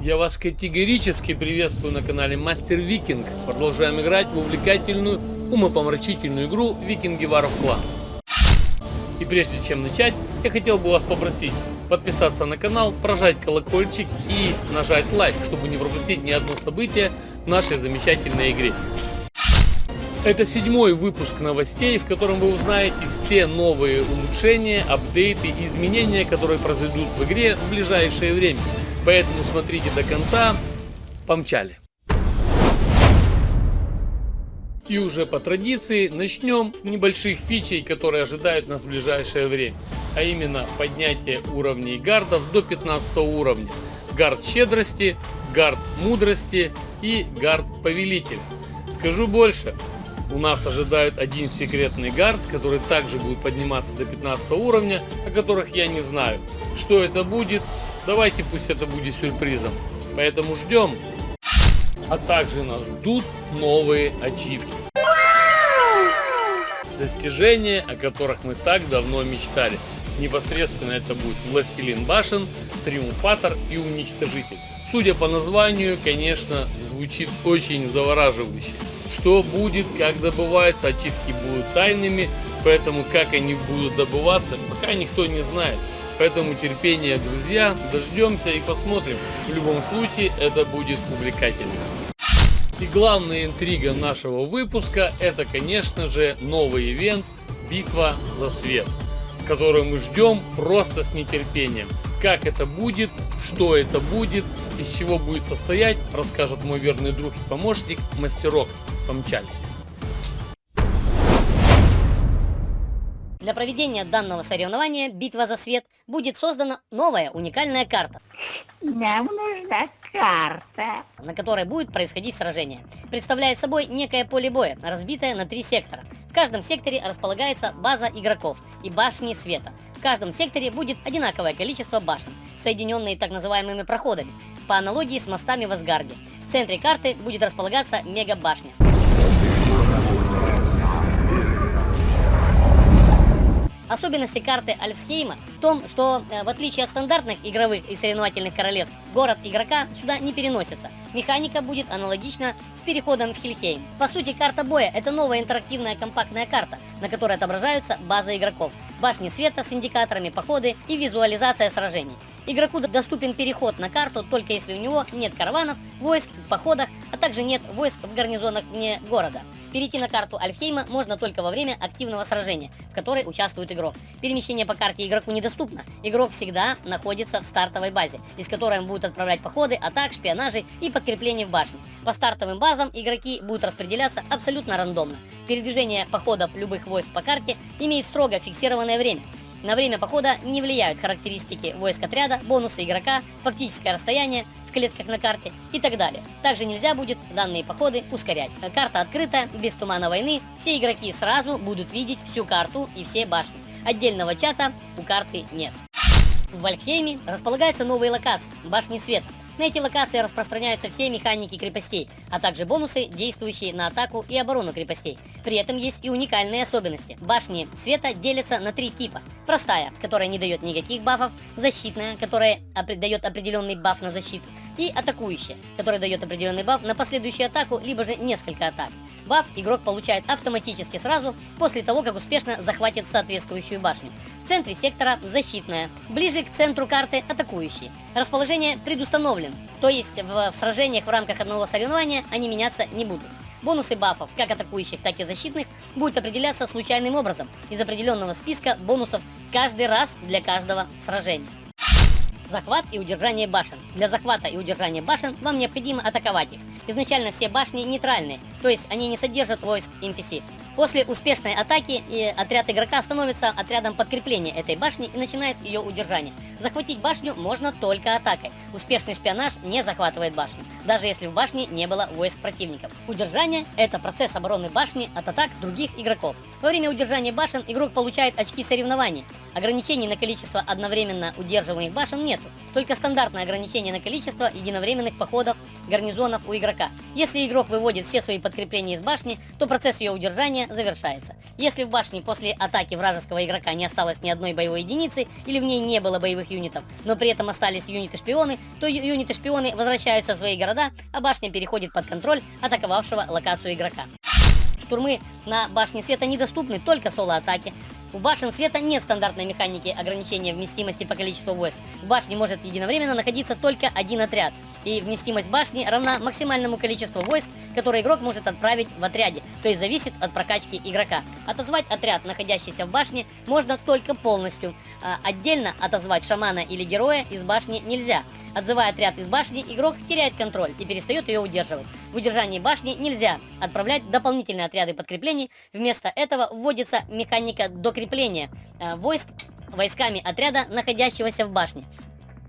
Я вас категорически приветствую на канале Мастер Викинг. Продолжаем играть в увлекательную, умопомрачительную игру Викинги War of Clan. И прежде чем начать, я хотел бы вас попросить подписаться на канал, прожать колокольчик и нажать лайк, чтобы не пропустить ни одно событие в нашей замечательной игре. Это 7-й выпуск новостей, в котором вы узнаете все новые улучшения, апдейты и изменения, которые произойдут в игре в ближайшее время. Поэтому смотрите до конца. Помчали. И уже по традиции начнем с небольших фичей, которые ожидают нас в ближайшее время. А именно поднятие уровней гардов до 15 уровня. Гард щедрости, гард мудрости и гард повелителя. Скажу больше. У нас ожидают один секретный гард, который также будет подниматься до 15 уровня, о которых я не знаю. Что это будет? Давайте пусть это будет сюрпризом. Поэтому ждем. А также нас ждут новые ачивки. Достижения, о которых мы так давно мечтали. Непосредственно это будет Властелин башен, Триумфатор и Уничтожитель. Судя по названию, конечно, звучит очень завораживающе. Что будет, как добывается, ачивки будут тайными, поэтому как они будут добываться, пока никто не знает. Поэтому терпение, друзья, дождемся и посмотрим. В любом случае это будет увлекательно. И главная интрига нашего выпуска — это, конечно же, новый ивент «Битва за свет», который мы ждем просто с нетерпением. Как это будет, что это будет, из чего будет состоять, расскажет мой верный друг и помощник Мастерок. Помчались. Для проведения данного соревнования «Битва за свет» будет создана новая уникальная карта. Нам нужна карта. На которой будет происходить сражение. Представляет собой некое поле боя, разбитое на 3 сектора. В каждом секторе располагается база игроков и башни света. В каждом секторе будет одинаковое количество башен, соединенные так называемыми проходами, по аналогии с мостами в Асгарде. В центре карты будет располагаться мега-башня. Особенности карты Альфсхейма в том, что в отличие от стандартных игровых и соревновательных королевств, город игрока сюда не переносится. Механика будет аналогична с переходом в Хельхейм. По сути, карта боя — это новая интерактивная компактная карта, на которой отображаются базы игроков, башни света с индикаторами, походы и визуализация сражений. Игроку доступен переход на карту только если у него нет караванов, войск в походах, а также нет войск в гарнизонах вне города. Перейти на карту Альфхейма можно только во время активного сражения, в которой участвует игрок. Перемещение по карте игроку недоступно. Игрок всегда находится в стартовой базе, из которой он будет отправлять походы, атак, шпионажи и подкрепления в башне. По стартовым базам игроки будут распределяться абсолютно рандомно. Передвижение походов любых войск по карте имеет строго фиксированное время. На время похода не влияют характеристики войск отряда, бонусы игрока, фактическое расстояние в клетках на карте и так далее. Также нельзя будет данные походы ускорять. Карта открыта, без тумана войны, все игроки сразу будут видеть всю карту и все башни. Отдельного чата у карты нет. В Вальхейме располагаются новые локации – башни света. На эти локации распространяются все механики крепостей, а также бонусы, действующие на атаку и оборону крепостей. При этом есть и уникальные особенности. Башни света делятся на 3 типа. Простая, которая не дает никаких бафов, защитная, которая дает определенный баф на защиту, и атакующая, которая дает определенный баф на последующую атаку, либо же несколько атак. Баф игрок получает автоматически сразу после того, как успешно захватит соответствующую башню. В центре сектора защитная, ближе к центру карты атакующие. Расположение предустановлено, то есть в сражениях в рамках одного соревнования они меняться не будут. Бонусы бафов, как атакующих, так и защитных, будут определяться случайным образом из определенного списка бонусов каждый раз для каждого сражения. Захват и удержание башен. Для захвата и удержания башен вам необходимо атаковать их. Изначально все башни нейтральные, то есть они не содержат войск NPC. После успешной атаки отряд игрока становится отрядом подкрепления этой башни и начинает ее удержание. Захватить башню можно только атакой. Успешный шпионаж не захватывает башню, даже если в башне не было войск противников. Удержание – это процесс обороны башни от атак других игроков. Во время удержания башен игрок получает очки соревнований. Ограничений на количество одновременно удерживаемых башен нету, только стандартное ограничение на количество единовременных походов гарнизонов у игрока. Если игрок выводит все свои подкрепления из башни, то процесс ее удержания завершается. Если в башне после атаки вражеского игрока не осталось ни одной боевой единицы или в ней не было боевых юнитов, но при этом остались юниты-шпионы, то юниты-шпионы возвращаются в свои города, а башня переходит под контроль атаковавшего локацию игрока. Штурмы на башне света недоступны только соло-атаке. У башен света нет стандартной механики ограничения вместимости по количеству войск. В башне может единовременно находиться только один отряд. И вместимость башни равна максимальному количеству войск, которые игрок может отправить в отряде, то есть зависит от прокачки игрока. Отозвать отряд, находящийся в башне, можно только полностью. Отдельно отозвать шамана или героя из башни нельзя. Отзывая отряд из башни, игрок теряет контроль и перестает ее удерживать. В удержании башни нельзя отправлять дополнительные отряды подкреплений. Вместо этого вводится механика докрепления войск войсками отряда, находящегося в башне.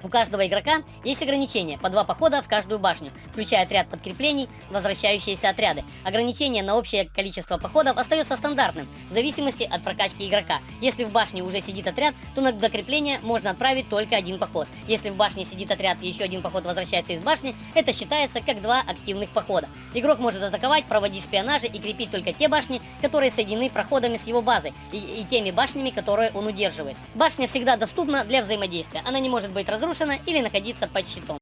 У каждого игрока есть ограничения по 2 похода в каждую башню, включая отряд подкреплений, возвращающиеся отряды. Ограничение на общее количество походов остается стандартным, в зависимости от прокачки игрока. Если в башне уже сидит отряд, то на докрепление можно отправить только 1 поход. Если в башне сидит отряд и еще 1 поход возвращается из башни, это считается как 2 активных похода. Игрок может атаковать, проводить шпионажи и крепить только те башни, которые соединены проходами с его базой и теми башнями, которые он удерживает. Башня всегда доступна для взаимодействия, она не может быть разрушена или находиться под щитом.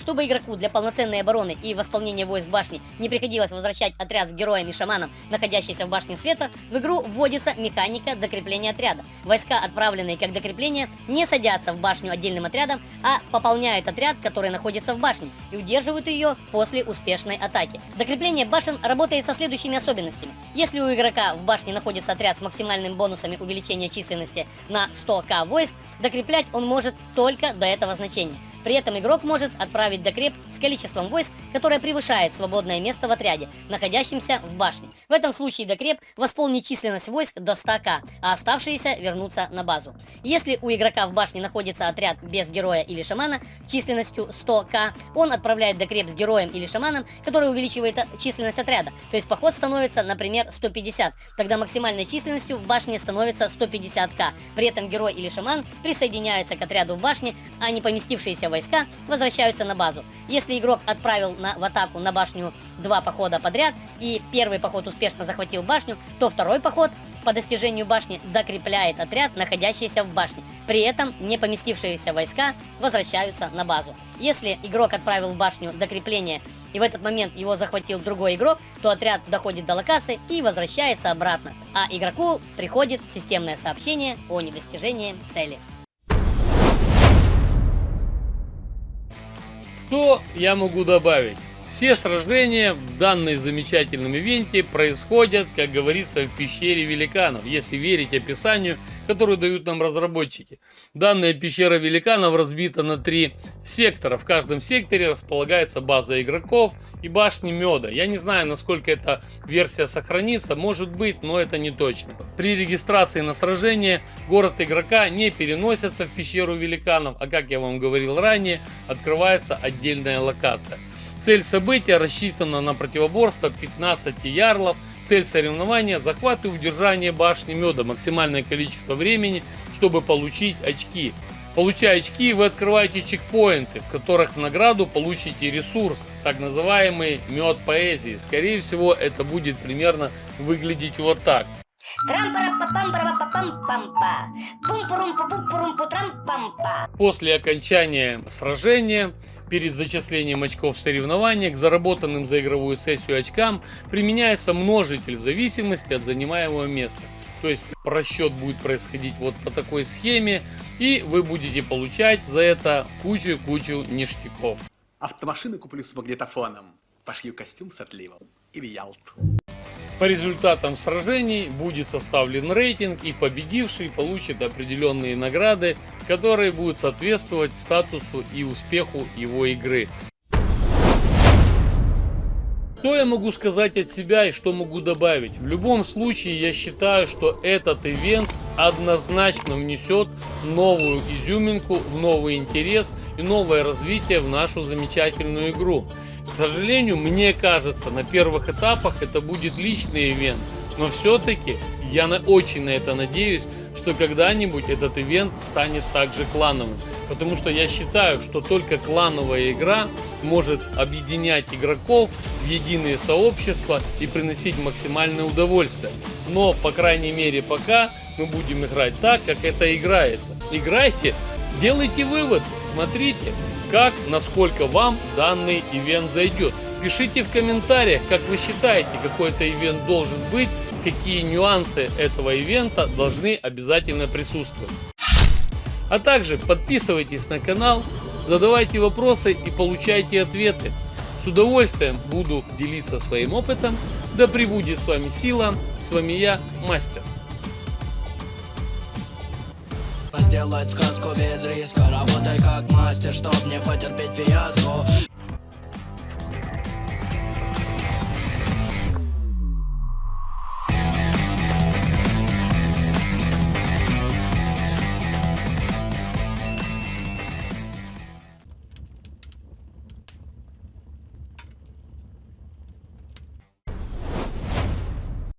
Чтобы игроку для полноценной обороны и восполнения войск башни не приходилось возвращать отряд с героем и шаманом, находящийся в башне света, в игру вводится механика докрепления отряда. Войска, отправленные как докрепление, не садятся в башню отдельным отрядом, а пополняют отряд, который находится в башне, и удерживают ее после успешной атаки. Докрепление башен работает со следующими особенностями. Если у игрока в башне находится отряд с максимальными бонусами увеличения численности на 100к войск, докреплять он может только до этого значения. При этом игрок может отправить докреп с количеством войск, которое превышает свободное место в отряде, находящемся в башне. В этом случае докреп восполнит численность войск до 100к, а оставшиеся вернутся на базу. Если у игрока в башне находится отряд без героя или шамана численностью 100к, он отправляет докреп с героем или шаманом, который увеличивает численность отряда. То есть поход становится, например, 150. Тогда максимальной численностью в башне становится 150к. При этом герой или шаман присоединяются к отряду в башне, а не поместившиеся войска возвращаются на базу. Если игрок отправил в атаку на башню 2 похода подряд и первый поход успешно захватил башню, то второй поход по достижению башни докрепляет отряд, находящийся в башне. При этом не поместившиеся войска возвращаются на базу. Если игрок отправил в башню докрепление и в этот момент его захватил другой игрок, то отряд доходит до локации и возвращается обратно, а игроку приходит системное сообщение о недостижении цели. Что я могу добавить? Все сражения в данном замечательном ивенте происходят, как говорится, в пещере великанов, если верить описанию, которое дают нам разработчики. Данная пещера великанов разбита на 3 сектора. В каждом секторе располагается база игроков и башни меда. Я не знаю, насколько эта версия сохранится, может быть, но это не точно. При регистрации на сражение город игрока не переносится в пещеру великанов, а, как я вам говорил ранее, открывается отдельная локация. Цель события рассчитана на противоборство 15 ярлов. Цель соревнования – захват и удержание башни меда. Максимальное количество времени, чтобы получить очки. Получая очки, вы открываете чекпоинты, в которых в награду получите ресурс, так называемый мед поэзии. Скорее всего, это будет примерно выглядеть вот так. После окончания сражения, перед зачислением очков в соревнования, к заработанным за игровую сессию очкам применяется множитель в зависимости от занимаемого места. То есть расчет будет происходить вот по такой схеме, и вы будете получать за это кучу ништяков. Автомашину куплю с магнитофоном, пошью костюм с отливом и в Ялту. По результатам сражений будет составлен рейтинг, и победивший получит определенные награды, которые будут соответствовать статусу и успеху его игры. Что я могу сказать от себя и что могу добавить? В любом случае, я считаю, что этот ивент однозначно внесет новую изюминку, в новый интерес и новое развитие в нашу замечательную игру. К сожалению, мне кажется, на первых этапах это будет личный ивент, но все-таки я очень на это надеюсь, что когда-нибудь этот ивент станет также клановым. Потому что я считаю, что только клановая игра может объединять игроков в единые сообщества и приносить максимальное удовольствие. Но, по крайней мере, пока мы будем играть так, как это играется. Играйте Делайте вывод, смотрите, как, насколько вам данный ивент зайдет. Пишите в комментариях, как вы считаете, какой это ивент должен быть, какие нюансы этого ивента должны обязательно присутствовать. А также подписывайтесь на канал, задавайте вопросы и получайте ответы. С удовольствием буду делиться своим опытом. Да пребудет с вами сила. С вами я, Мастер. Сделать сказку без риска, работай как мастер, чтоб не потерпеть фиаско.